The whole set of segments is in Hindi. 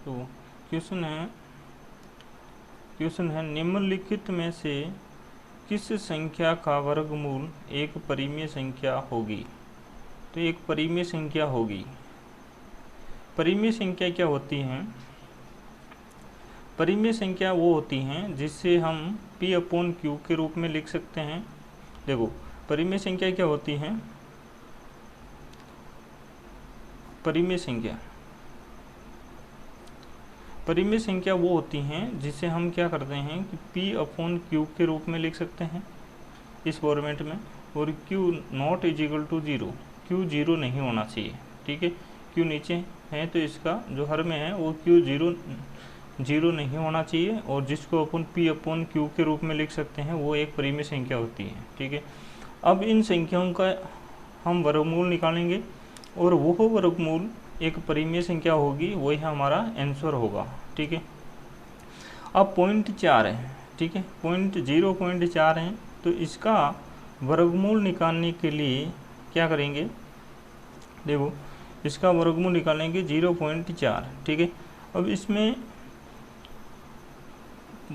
तो क्वेश्चन है निम्नलिखित में से किस संख्या का वर्गमूल एक परिमेय संख्या होगी। तो एक परिमेय संख्या होगी। परिमेय संख्या क्या होती हैं? परिमेय संख्या वो होती हैं जिससे हम P/Q के रूप में लिख सकते हैं। देखो परिमेय संख्या क्या होती हैं? परिमेय संख्या वो होती हैं जिसे हम क्या करते हैं कि P/Q के रूप में लिख सकते हैं इस फॉर्मेट में, और Q naught is equal to 0, Q 0 नहीं होना चाहिए। ठीक है, Q नीचे है तो इसका जो हर में है वो Q 0 नहीं होना चाहिए, और जिसको अपन P/Q के रूप में लिख सकते हैं वो एक परिमेय संख्या होती है। ठीक है, अब इन संख्याओं का हम वर्गमूल निकालेंगे और वो वर्गमूल एक परिमेय संख्या होगी, वही हमारा आंसर होगा। ठीक है, अब 0.4 है। ठीक है, 0.4 है तो इसका वर्गमूल निकालने के लिए क्या करेंगे? देखो इसका वर्गमूल निकालेंगे 0.4। ठीक है, अब इसमें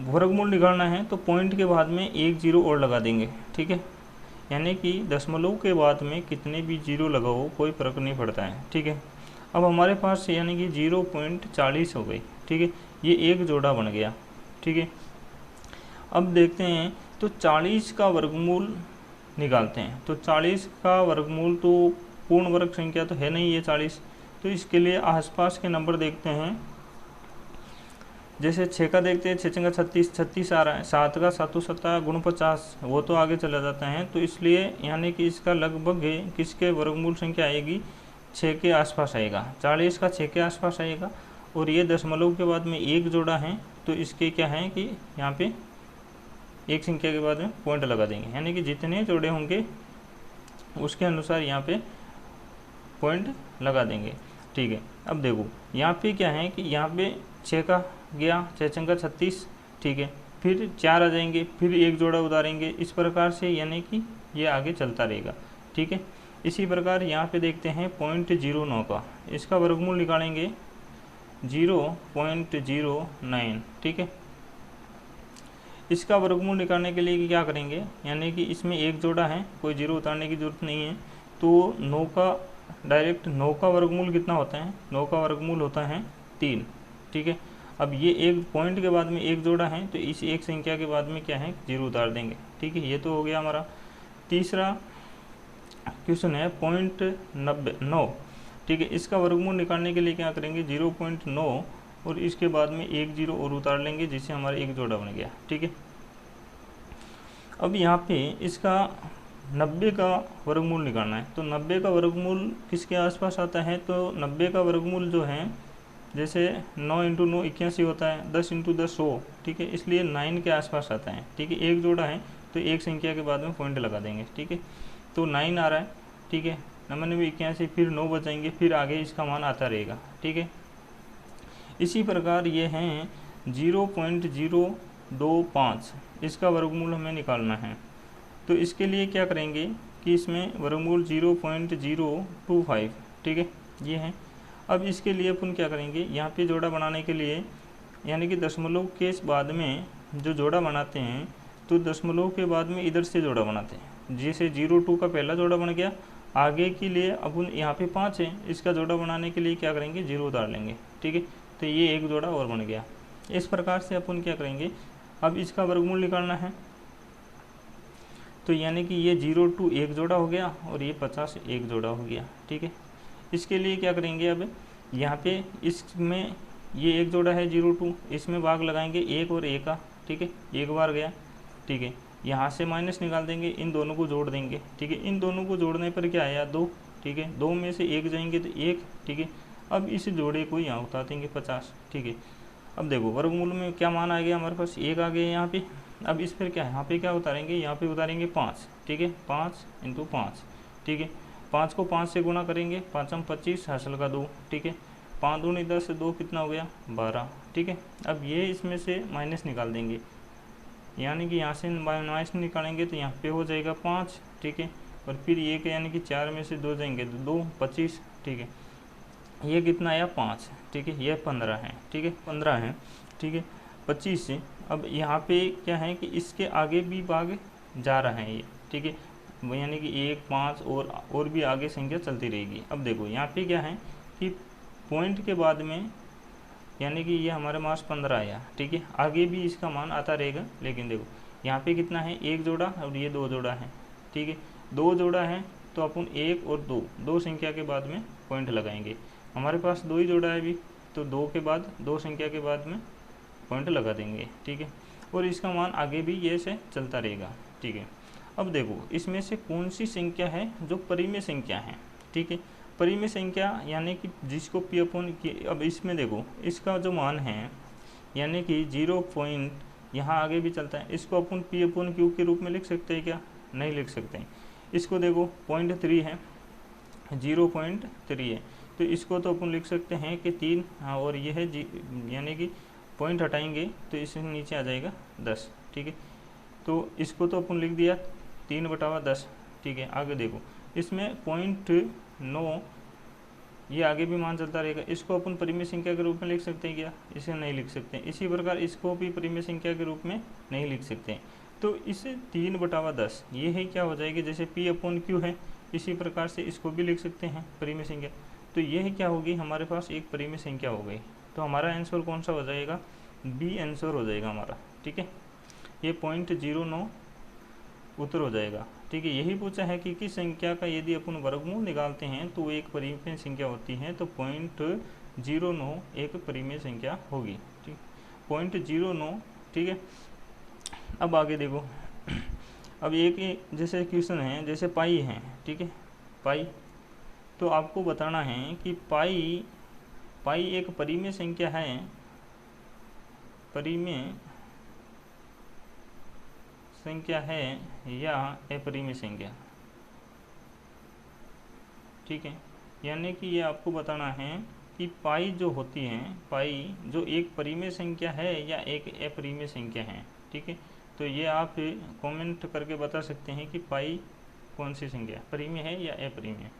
वर्गमूल निकालना है तो पॉइंट के बाद में एक जीरो और लगा देंगे। ठीक है, यानी कि दशमलव के बाद में कितने भी जीरो लगाओ कोई फर्क नहीं पड़ता है। ठीक है, अब हमारे पास यानी कि 0.40 हो गई। ठीक है, ये एक जोड़ा बन गया। ठीक है, अब देखते हैं तो 40 का वर्गमूल निकालते हैं। तो 40 का वर्गमूल तो पूर्ण वर्ग संख्या तो है नहीं ये 40, तो इसके लिए आसपास के नंबर देखते हैं। जैसे 6 का देखते हैं, 6 का 36 आ रहा है, 7 का 7 7 गुण 50, वो तो आगे चला जाता है। तो इसलिए यानी कि इसका लगभग किसके वर्गमूल संख्या आएगी? 6 के आसपास आएगा। 40 का 6 के आसपास आएगा, और ये दशमलव के बाद में एक जोड़ा है तो इसके क्या है कि यहाँ पे एक संख्या के बाद में पॉइंट लगा देंगे, यानी कि जितने जोड़े होंगे उसके अनुसार यहाँ पे पॉइंट लगा देंगे। ठीक है, अब देखो यहाँ पे क्या है कि यहाँ पे 6 का गया, 6 का 36। ठीक है, फिर 4 आ जाएंगे, फिर एक जोड़ा उतारेंगे, इस प्रकार से यानी कि ये आगे चलता रहेगा। ठीक है, इसी प्रकार यहाँ पे देखते हैं 0.09 का, इसका वर्गमूल निकालेंगे 0.09। ठीक है, इसका वर्गमूल निकालने के लिए क्या करेंगे? यानी कि इसमें एक जोड़ा है, कोई जीरो उतारने की ज़रूरत नहीं है, तो 9 का डायरेक्ट 9 का वर्गमूल कितना होता है? 9 का वर्गमूल होता है 3। ठीक है, अब ये एक पॉइंट के बाद में एक जोड़ा है तो इस एक संख्या के बाद में क्या है? जीरो उतार देंगे। ठीक है, ये तो हो गया हमारा। तीसरा क्वेश्चन है 0.9। ठीक है, इसका वर्गमूल निकालने के लिए क्या करेंगे? 0.9 और इसके बाद में एक जीरो और उतार लेंगे, जिससे हमारा एक जोड़ा बन गया। ठीक है, अब यहाँ पे इसका 90 का वर्गमूल निकालना है। तो 90 का वर्गमूल किसके आसपास आता है? तो 90 का वर्गमूल जो है, जैसे 9 × 9 81 होता है, 10 × 10 100। ठीक है, इसलिए 9 के आसपास आता है। ठीक है, एक जोड़ा है तो एक संख्या के बाद में पॉइंट लगा देंगे। ठीक है, तो 9 आ रहा है। ठीक है, 99 81, फिर 9 बचाएंगे, फिर आगे इसका मान आता रहेगा। ठीक है, इसी प्रकार ये हैं 0.025, इसका वर्गमूल हमें निकालना है। तो इसके लिए क्या करेंगे कि इसमें वर्गमूल 0.025। ठीक है, ये है। अब इसके लिए अपन क्या करेंगे? यहाँ पे जोड़ा बनाने के लिए, यानी कि दशमलव के बाद में जो जोड़ा बनाते हैं तो दशमलव के बाद में इधर से जोड़ा बनाते हैं। जैसे 02 का पहला जोड़ा बन गया, आगे के लिए अपन यहाँ पे 5 है, इसका जोड़ा बनाने के लिए क्या करेंगे? 0 उतार लेंगे। ठीक है, तो ये एक जोड़ा और बन गया। इस प्रकार से अपन क्या करेंगे? अब इसका वर्गमूल निकालना है, तो यानी कि ये 02 एक जोड़ा हो गया और ये 50 एक जोड़ा हो गया। ठीक है, इसके लिए क्या करेंगे? अब यहाँ पे इसमें ये एक जोड़ा है 02, इसमें भाग लगाएंगे एक और एक का। ठीक है, एक बार गया। ठीक है, यहाँ से माइनस निकाल देंगे, इन दोनों को जोड़ देंगे। ठीक है, इन दोनों को जोड़ने पर क्या आया? 2। ठीक है, 2 में से एक जाएंगे तो 1। ठीक है, अब इस जोड़े को यहाँ उतार देंगे 50। ठीक है, अब देखो वर्गमूल में क्या मान आ गया हमारे पास? 1 आ गया यहाँ पे। अब इस पर क्या, यहाँ पे क्या उतारेंगे? यहाँ पे उतारेंगे 5। ठीक है, 5 × 5। ठीक है, 5 को 5 से गुणा करेंगे, 5 × 25 हासिल का 2। ठीक है, 5 दूनी 10, 2 कितना हो गया? 12। ठीक है, अब ये इसमें से माइनस निकाल देंगे, यानी कि यहाँ से माइनस निकालेंगे तो यहाँ पे हो जाएगा 5। ठीक है, और फिर ये यानी कि 4 में से 2 जाएंगे तो 2 25। ठीक है, ये कितना आया 5, ठीक है, ये 15 है, ठीक है, 15 है, ठीक है, 25 से। अब यहाँ पे क्या है कि इसके आगे भी भाग जा रहा है ये, ठीक है, यानी कि 1, 5 और भी आगे संख्या चलती रहेगी। अब देखो यहाँ पे क्या है कि पॉइंट के बाद में, यानी कि ये हमारे पास 15 आया, ठीक है, आगे भी इसका मान आता रहेगा। लेकिन देखो यहाँ पे कितना है, 1 जोड़ा और ये 2 जोड़ा है, ठीक है, 2 जोड़ा है तो अपन 1 और 2 संख्या के बाद में पॉइंट लगाएंगे। हमारे पास 2 ही जोड़ा है अभी, तो 2 के बाद 2 संख्या के बाद में पॉइंट लगा देंगे, ठीक है, और इसका मान आगे भी ये से चलता रहेगा, ठीक है। अब देखो इसमें से कौन सी संख्या है जो परिमेय संख्या है, ठीक है, परिमेय संख्या यानी कि जिसको पी अपन की। अब इसमें देखो इसका जो मान है यानी कि 0 पॉइंट यहाँ आगे भी चलता है, इसको अपन पी अपन क्यू के रूप में लिख सकते हैं क्या? नहीं लिख सकते हैं। इसको देखो 0.3 है, 0.3 है, तो इसको तो अपन लिख सकते हैं कि 3, हाँ, और ये है यानी कि पॉइंट हटाएंगे तो इससे नीचे आ जाएगा 10, ठीक है, तो इसको तो अपन लिख दिया 3/10, ठीक है। आगे देखो इसमें 0.9 ये आगे भी मान चलता रहेगा, इसको अपन परिमेय संख्या के रूप में लिख सकते हैं क्या? इसे नहीं लिख सकते। इसी प्रकार इसको भी परिमेय संख्या के रूप में नहीं लिख सकते हैं। तो इसे 3/10 ये है क्या हो जाएगी, जैसे P अपॉन Q है, इसी प्रकार से इसको भी लिख सकते हैं परिमेय संख्या। तो ये है क्या होगी, हमारे पास एक परिमेय संख्या हो गई। तो हमारा आंसर कौन सा हो जाएगा? बी आंसर हो जाएगा हमारा, ठीक है। ये 0.09 उत्तर हो जाएगा, ठीक है। यही पूछा है कि किस संख्या का यदि अपन वर्गमूल निकालते हैं तो एक परिमेय संख्या होती है, तो 0.09 एक परिमेय संख्या होगी, ठीक, 0.09, ठीक है। अब आगे देखो, अब एक जैसे क्वेश्चन है, जैसे पाई है, ठीक है, पाई, तो आपको बताना है कि पाई एक परिमेय संख्या है, परिमेय संख्या है या अपरिमेय संख्या, ठीक है। यानी कि ये आपको बताना है कि पाई जो होती है, पाई जो एक परिमेय संख्या है या एक अपरिमेय संख्या है, ठीक है। तो ये आप कमेंट करके बता सकते हैं कि पाई कौन सी संख्या, परिमेय है या अपरिमेय।